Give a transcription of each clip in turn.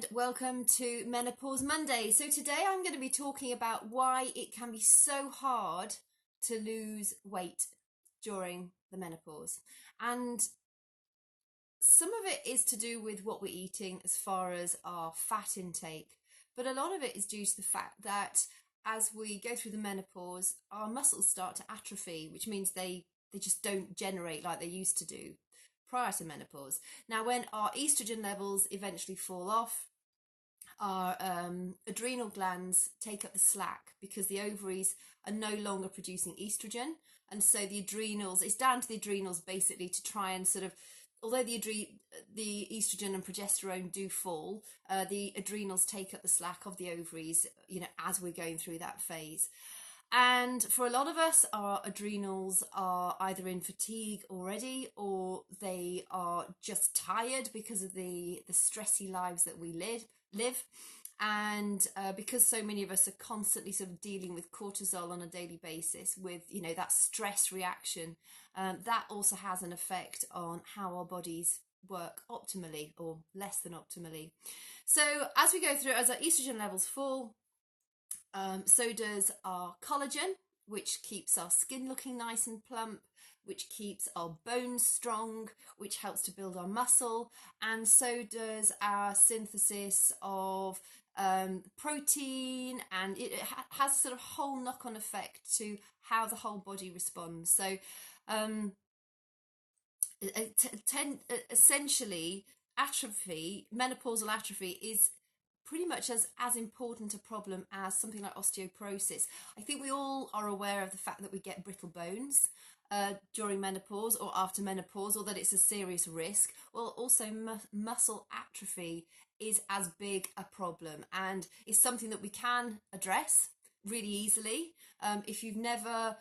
and welcome to Menopause Monday. So today I'm going to be talking about why it can be so hard to lose weight during the menopause. And some of it is to do with what we're eating as far as our fat intake, but a lot of it is due to the fact that as we go through the menopause, our muscles start to atrophy, which means they just don't generate like they used to do prior to menopause. Now, when our estrogen levels eventually fall off, our adrenal glands take up the slack because the ovaries are no longer producing estrogen. And so the adrenals, it's down to the adrenals basically to try and sort of, although the estrogen and progesterone do fall, the adrenals take up the slack of the ovaries, as we're going through that phase. And for a lot of us, our adrenals are either in fatigue already, or they are just tired because of the stressy lives that we live. And because so many of us are constantly sort of dealing with cortisol on a daily basis with, that stress reaction, that also has an effect on how our bodies work optimally or less than optimally. So as we go through, as our estrogen levels fall, so does our collagen, which keeps our skin looking nice and plump, which keeps our bones strong, which helps to build our muscle, and so does our synthesis of protein, and it has a sort of whole knock-on effect to how the whole body responds. So essentially, menopausal atrophy is pretty much as important a problem as something like osteoporosis. I think we all are aware of the fact that we get brittle bones during menopause or after menopause, or that it's a serious risk. Well, also muscle atrophy is as big a problem, and is something that we can address really easily. If you've never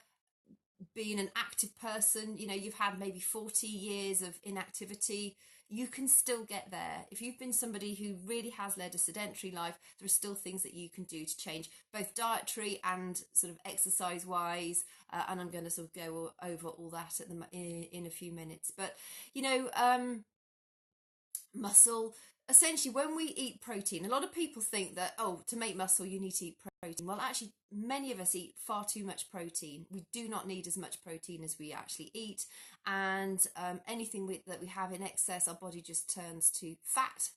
been an active person, you've had maybe 40 years of inactivity, you can still get there. If you've been somebody who really has led a sedentary life, there are still things that you can do to change, both dietary and sort of exercise wise. And I'm going to sort of go over all that in a few minutes. But, muscle, essentially, when we eat protein, a lot of people think that, to make muscle, you need to eat protein. Well, actually, many of us eat far too much protein. We do not need as much protein as we actually eat. And anything that we have in excess, our body just turns to fat.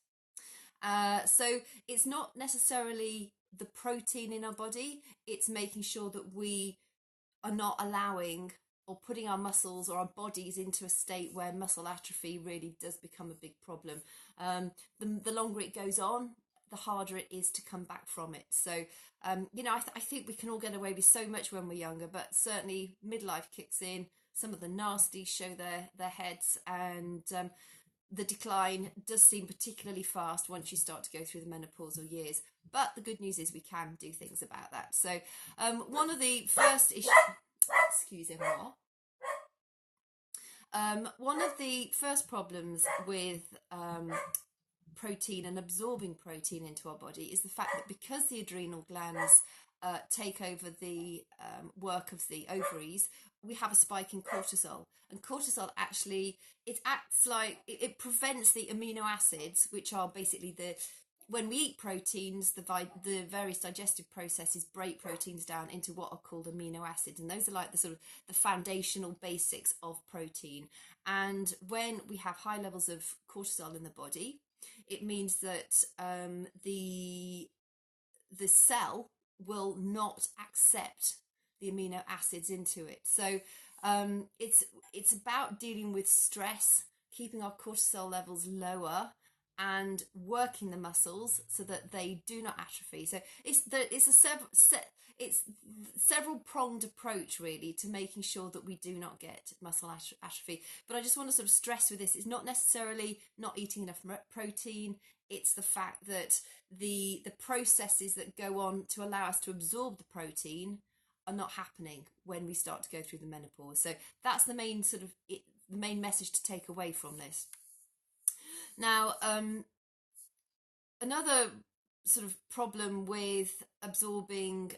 So it's not necessarily the protein in our body. It's making sure that we are not allowing or putting our muscles or our bodies into a state where muscle atrophy really does become a big problem. The longer it goes on, the harder it is to come back from it. So, I think we can all get away with so much when we're younger, but certainly midlife kicks in. Some of the nasties show their heads, and the decline does seem particularly fast once you start to go through the menopausal years. But the good news is we can do things about that. So one of the first issues... Excusez-moi. One of the first problems with protein and absorbing protein into our body is the fact that because the adrenal glands take over the work of the ovaries, we have a spike in cortisol. And cortisol actually, it acts like, it prevents the amino acids, which are basically when we eat proteins, the various digestive processes break proteins down into what are called amino acids, and those are like the sort of the foundational basics of protein. And when we have high levels of cortisol in the body, it means that the cell will not accept the amino acids into it. So it's about dealing with stress, keeping our cortisol levels lower, and working the muscles so that they do not atrophy. So it's a several pronged approach really to making sure that we do not get muscle atrophy. But I just want to sort of stress with this, it's not necessarily not eating enough protein. It's the fact that the processes that go on to allow us to absorb the protein are not happening when we start to go through the menopause. So that's the main the main message to take away from this. Now, another sort of problem with absorbing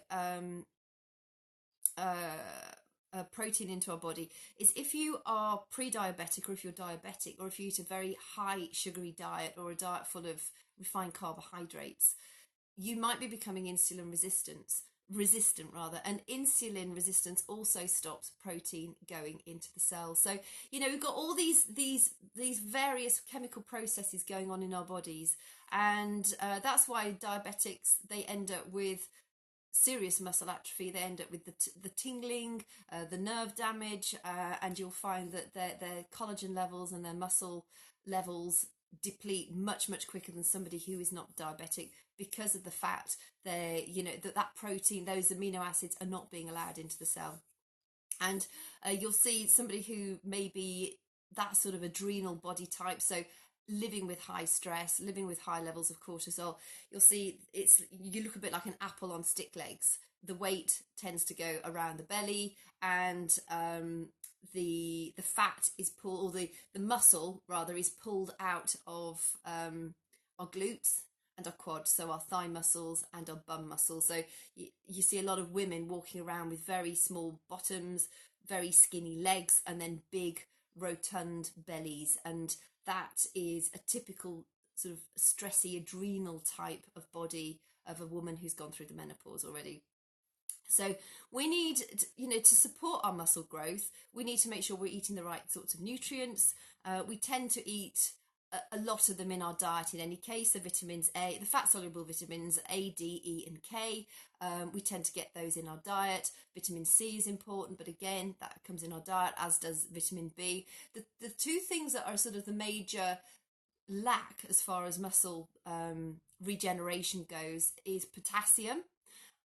protein into our body is if you are pre-diabetic, or if you're diabetic, or if you eat a very high sugary diet or a diet full of refined carbohydrates, you might be becoming insulin resistant rather, and insulin resistance also stops protein going into the cells. So we've got all these various chemical processes going on in our bodies, and that's why diabetics, they end up with serious muscle atrophy. They end up with the tingling, the nerve damage, and you'll find that their collagen levels and their muscle levels deplete much quicker than somebody who is not diabetic, because of the fact that protein, those amino acids, are not being allowed into the cell. And you'll see somebody who may be that sort of adrenal body type, so living with high stress, living with high levels of cortisol, you'll see you look a bit like an apple on stick legs. The weight tends to go around the belly, and the fat is pulled, or the muscle rather is pulled out of our glutes and our quads, so our thigh muscles and our bum muscles. So you see a lot of women walking around with very small bottoms, very skinny legs, and then big rotund bellies, and that is a typical sort of stressy adrenal type of body of a woman who's gone through the menopause already. So we need, to support our muscle growth, we need to make sure we're eating the right sorts of nutrients. We tend to eat a lot of them in our diet in any case. So vitamins A, the fat soluble vitamins A, D, E and K, we tend to get those in our diet. Vitamin C is important, but again, that comes in our diet, as does vitamin B. The two things that are sort of the major lack as far as muscle regeneration goes is potassium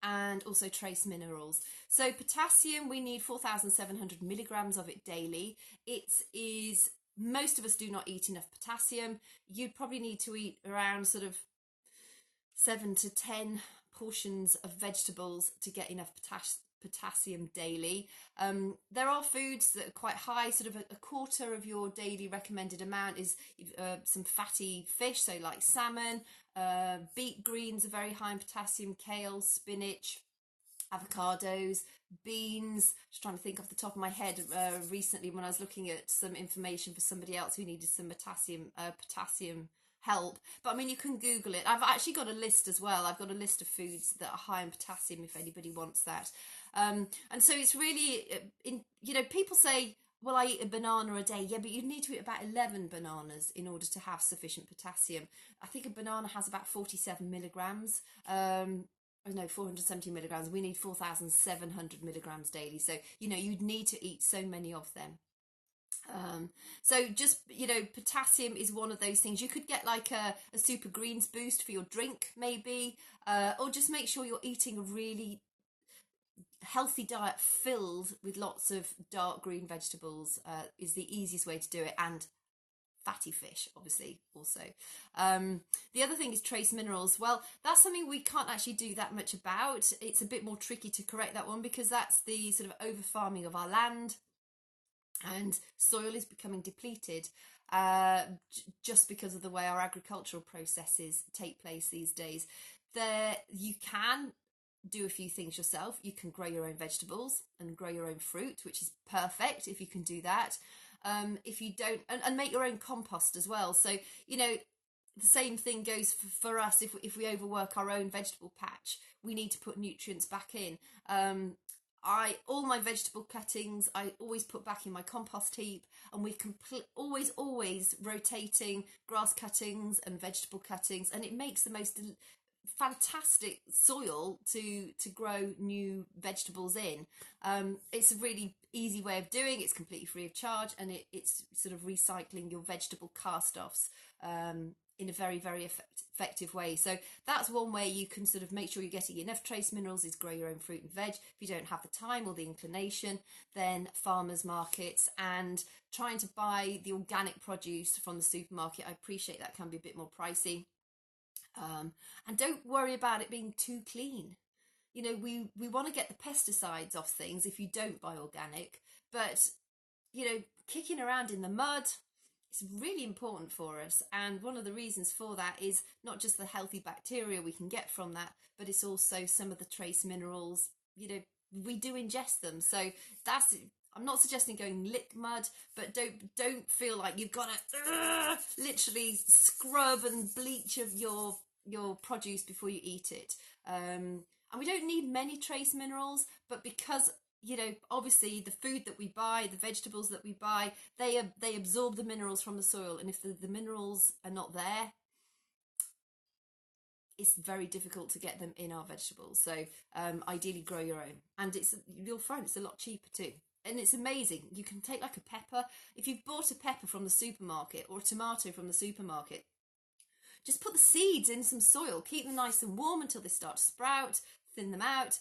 and also trace minerals. So potassium, we need 4,700 milligrams of it daily. Most of us do not eat enough potassium. You'd probably need to eat around sort of 7 to 10 portions of vegetables to get enough potassium daily. There are foods that are quite high, sort of a quarter of your daily recommended amount is some fatty fish, so like salmon. Beet greens are very high in potassium, kale, spinach, avocados, beans. Just trying to think off the top of my head, recently when I was looking at some information for somebody else who needed some potassium help. But I mean, you can Google it. I've actually got a list as well. I've got a list of foods that are high in potassium if anybody wants that. And so it's really, people say, well, I eat a banana a day. Yeah, but you need to eat about 11 bananas in order to have sufficient potassium. I think a banana has about 47 milligrams. 470 milligrams. We need 4,700 milligrams daily. So, you'd need to eat so many of them. So just, potassium is one of those things. You could get like a super greens boost for your drink, maybe, or just make sure you're eating a really healthy diet filled with lots of dark green vegetables, is the easiest way to do it, and fatty fish, obviously, also. The other thing is trace minerals. Well, that's something we can't actually do that much about. It's a bit more tricky to correct that one, because that's the sort of over farming of our land, and soil is becoming depleted just because of the way our agricultural processes take place these days. You can do a few things yourself. You can grow your own vegetables and grow your own fruit, which is perfect if you can do that. If you don't, and make your own compost as well. So, the same thing goes for us. If we overwork our own vegetable patch, we need to put nutrients back in. All my vegetable cuttings, I always put back in my compost heap, and we're always rotating grass cuttings and vegetable cuttings, and it makes the most fantastic soil to grow new vegetables in. It's a really easy way of doing it. It's completely free of charge, and it's sort of recycling your vegetable cast-offs in a very, very effective way. So that's one way you can sort of make sure you're getting enough trace minerals, is grow your own fruit and veg. If you don't have the time or the inclination, then farmers markets and trying to buy the organic produce from the supermarket. I appreciate that can be a bit more pricey. And don't worry about it being too clean. We want to get the pesticides off things if you don't buy organic, but kicking around in the mud is really important for us. And one of the reasons for that is not just the healthy bacteria we can get from that, but it's also some of the trace minerals. we do ingest them. So that's, I'm not suggesting going lick mud, but don't feel like you've got to literally scrub and bleach of your produce before you eat it. And we don't need many trace minerals, but because, you know, obviously the food that we buy, the vegetables that we buy, they absorb the minerals from the soil, and if the minerals are not there, it's very difficult to get them in our vegetables. So ideally grow your own, and you'll find it's a lot cheaper too. And it's amazing. You can take like a pepper. If you've bought a pepper from the supermarket or a tomato from the supermarket, just put the seeds in some soil, keep them nice and warm until they start to sprout, thin them out.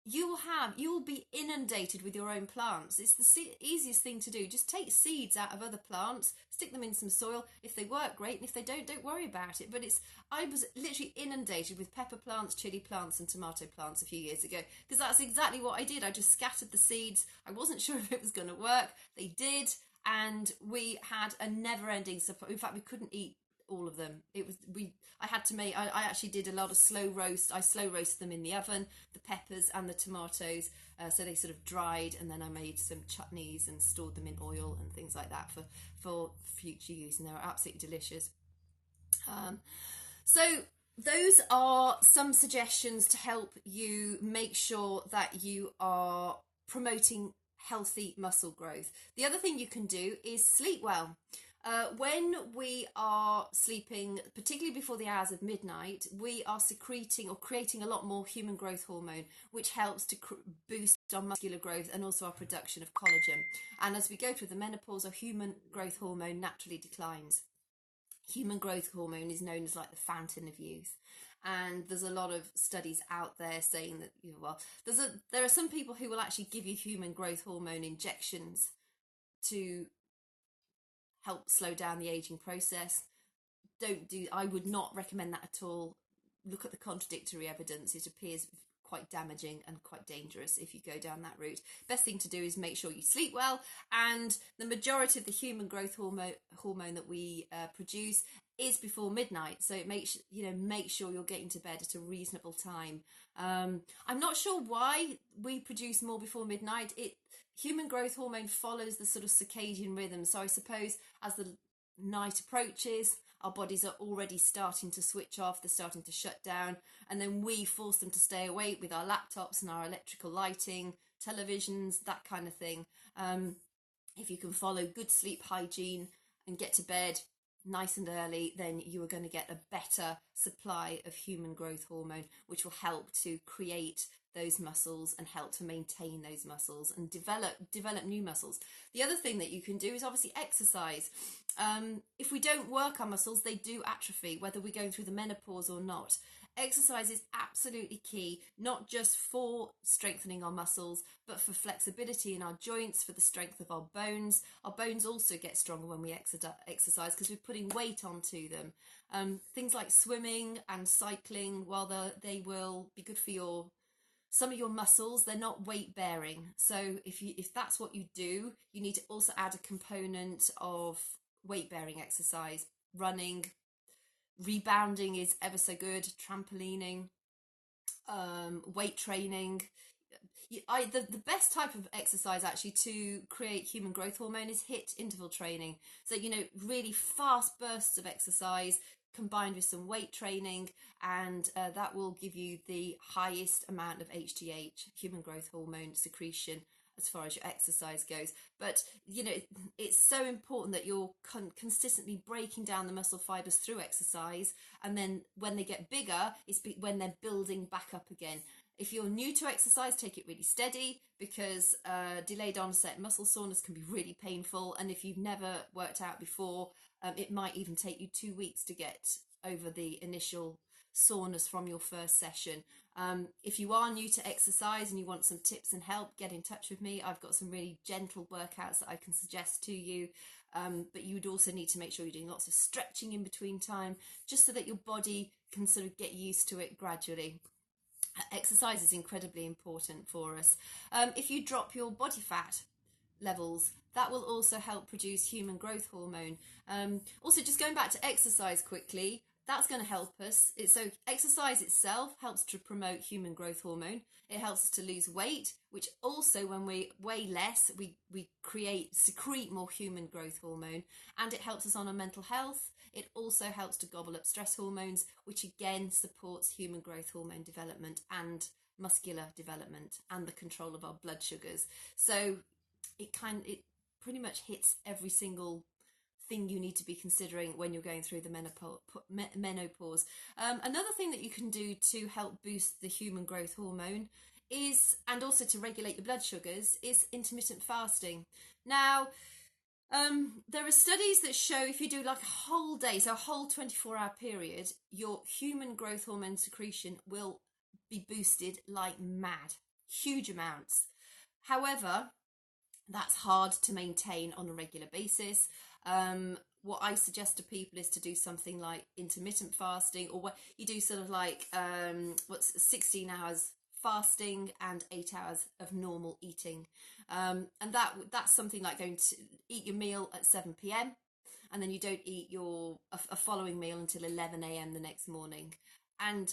You will be inundated with your own plants. It's the easiest thing to do. Just take seeds out of other plants, stick them in some soil. If they work, great, and if they don't worry about it. But I was literally inundated with pepper plants, chili plants and tomato plants a few years ago, because that's exactly what I did. I just scattered the seeds. I wasn't sure if it was going to work. They did, and we had a never-ending supply. In fact, we couldn't eat all of them. I had to make, I actually did a lot of slow roast. I slow roasted them in the oven, the peppers and the tomatoes, so they sort of dried, and then I made some chutneys and stored them in oil and things like that for future use, and they were absolutely delicious. So those are some suggestions to help you make sure that you are promoting healthy muscle growth. The other thing you can do is sleep well. When we are sleeping, particularly before the hours of midnight, we are secreting or creating a lot more human growth hormone, which helps to boost our muscular growth and also our production of collagen. And as we go through the menopause, our human growth hormone naturally declines. Human growth hormone is known as like the fountain of youth. And there's a lot of studies out there saying that, you know, well, there are some people who will actually give you human growth hormone injections to help slow down the aging process. I would not recommend that at all. Look at the contradictory evidence. It appears quite damaging and quite dangerous if you go down that route. Best thing to do is make sure you sleep well, and the majority of the human growth hormone that we produce is before midnight, so make sure you're getting to bed at a reasonable time. I'm not sure why we produce more before midnight. Human growth hormone follows the sort of circadian rhythm, so I suppose as the night approaches, our bodies are already starting to switch off, they're starting to shut down, and then we force them to stay awake with our laptops and our electrical lighting, televisions, that kind of thing. If you can follow good sleep hygiene and get to bed nice and early, then you are going to get a better supply of human growth hormone, which will help to create those muscles and help to maintain those muscles and develop new muscles. The other thing that you can do is obviously exercise. If we don't work our muscles, they do atrophy, whether we're going through the menopause or not. Exercise is absolutely key, not just for strengthening our muscles, but for flexibility in our joints, for the strength of our bones. Our bones also get stronger when we exercise because we're putting weight onto them. Things like swimming and cycling, while they will be good for some of your muscles, they're not weight bearing. So if that's what you do, you need to also add a component of weight bearing exercise. Running, rebounding is ever so good, trampolining, weight training. The best type of exercise actually to create human growth hormone is HIIT interval training. So, really fast bursts of exercise combined with some weight training, and that will give you the highest amount of HGH, human growth hormone secretion, as far as your exercise goes. But it's so important that you're consistently breaking down the muscle fibers through exercise, and then when they get bigger, it's when they're building back up again. If you're new to exercise, take it really steady, because delayed onset muscle soreness can be really painful, and if you've never worked out before, it might even take you 2 weeks to get over the initial soreness from your first session. If you are new to exercise and you want some tips and help, get in touch with me. I've got some really gentle workouts that I can suggest to you, but you would also need to make sure you're doing lots of stretching in between time, just so that your body can sort of get used to it gradually. Exercise is incredibly important for us. If you drop your body fat levels, that will also help produce human growth hormone. Also, just going back to exercise quickly, that's going to help us. So exercise itself helps to promote human growth hormone. It helps us to lose weight, which also, when we weigh less, we secrete more human growth hormone, and it helps us on our mental health. It also helps to gobble up stress hormones, which again supports human growth hormone development and muscular development and the control of our blood sugars. So it pretty much hits every single thing you need to be considering when you're going through the menopause. Another thing that you can do to help boost the human growth hormone is, and also to regulate your blood sugars, is intermittent fasting. Now, there are studies that show if you do like a whole day, so a whole 24-hour period, your human growth hormone secretion will be boosted like mad, huge amounts. However, that's hard to maintain on a regular basis. What I suggest to people is to do something like intermittent fasting, or what you do sort of like 16 hours fasting and 8 hours of normal eating, and that's something like going to eat your meal at 7 p.m. and then you don't eat a following meal until 11 a.m. the next morning. And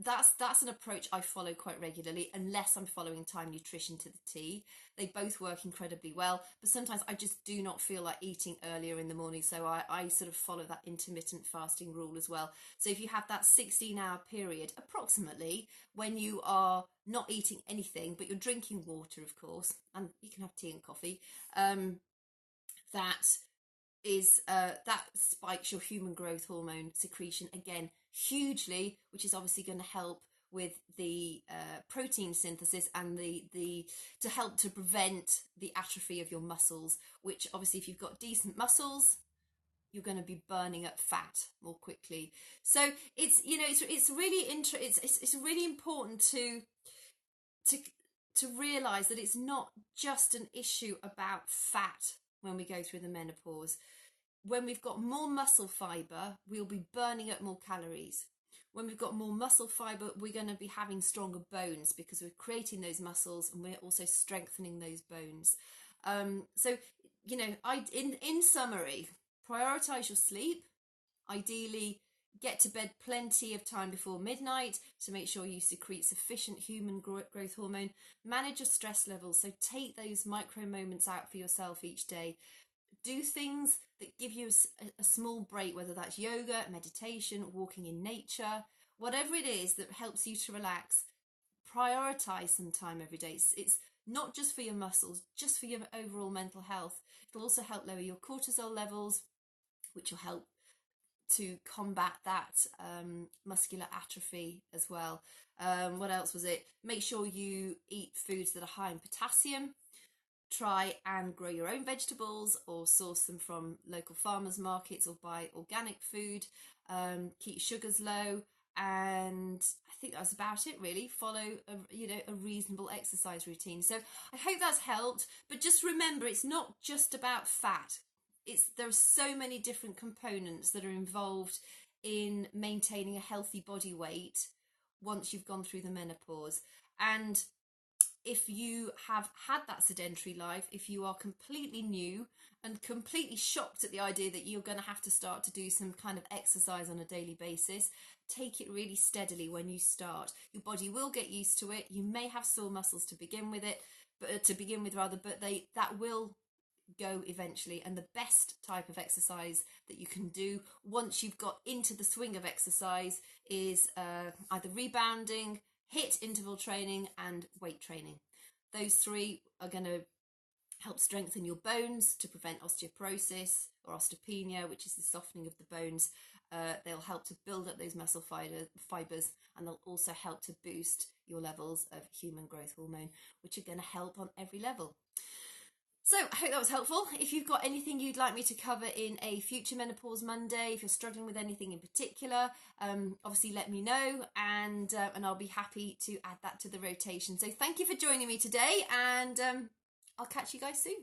that's an approach I follow quite regularly, unless I'm following Time Nutrition to the T. They both work incredibly well, but sometimes I just do not feel like eating earlier in the morning, so I sort of follow that intermittent fasting rule as well. So if you have that 16-hour period approximately when you are not eating anything but you're drinking water, of course, and you can have tea and coffee, that spikes your human growth hormone secretion again hugely, which is obviously going to help with the protein synthesis and to help to prevent the atrophy of your muscles, which obviously if you've got decent muscles, you're going to be burning up fat more quickly. So it's really important to realize that it's not just an issue about fat when we go through the menopause. When we've got more muscle fibre, we'll be burning up more calories. When we've got more muscle fibre, we're going to be having stronger bones because we're creating those muscles and we're also strengthening those bones. So, in summary, prioritise your sleep. Ideally, get to bed plenty of time before midnight to make sure you secrete sufficient human growth hormone. Manage your stress levels, so take those micro moments out for yourself each day. Do things that give you a small break, whether that's yoga, meditation, walking in nature, whatever it is that helps you to relax. Prioritize some time every day. It's not just for your muscles, just for your overall mental health. It'll also help lower your cortisol levels, which will help to combat that muscular atrophy as well. What else was it? Make sure you eat foods that are high in potassium. Try and grow your own vegetables or source them from local farmers markets or buy organic food. Keep sugars low, and I think that's about it really. Follow a reasonable exercise routine. So I hope that's helped, but just remember, it's not just about fat. There are so many different components that are involved in maintaining a healthy body weight once you've gone through the menopause. And if you have had that sedentary life, if you are completely new and completely shocked at the idea that you're going to have to start to do some kind of exercise on a daily basis, take it really steadily when you start. Your body will get used to it. You may have sore muscles to begin with, but that will go eventually. And the best type of exercise that you can do once you've got into the swing of exercise is either rebounding, HIIT interval training, and weight training. Those three are going to help strengthen your bones to prevent osteoporosis or osteopenia, which is the softening of the bones. They'll help to build up those muscle fibers, and they'll also help to boost your levels of human growth hormone, which are going to help on every level. So I hope that was helpful. If you've got anything you'd like me to cover in a future Menopause Monday, if you're struggling with anything in particular, obviously let me know, and I'll be happy to add that to the rotation. So thank you for joining me today, and I'll catch you guys soon.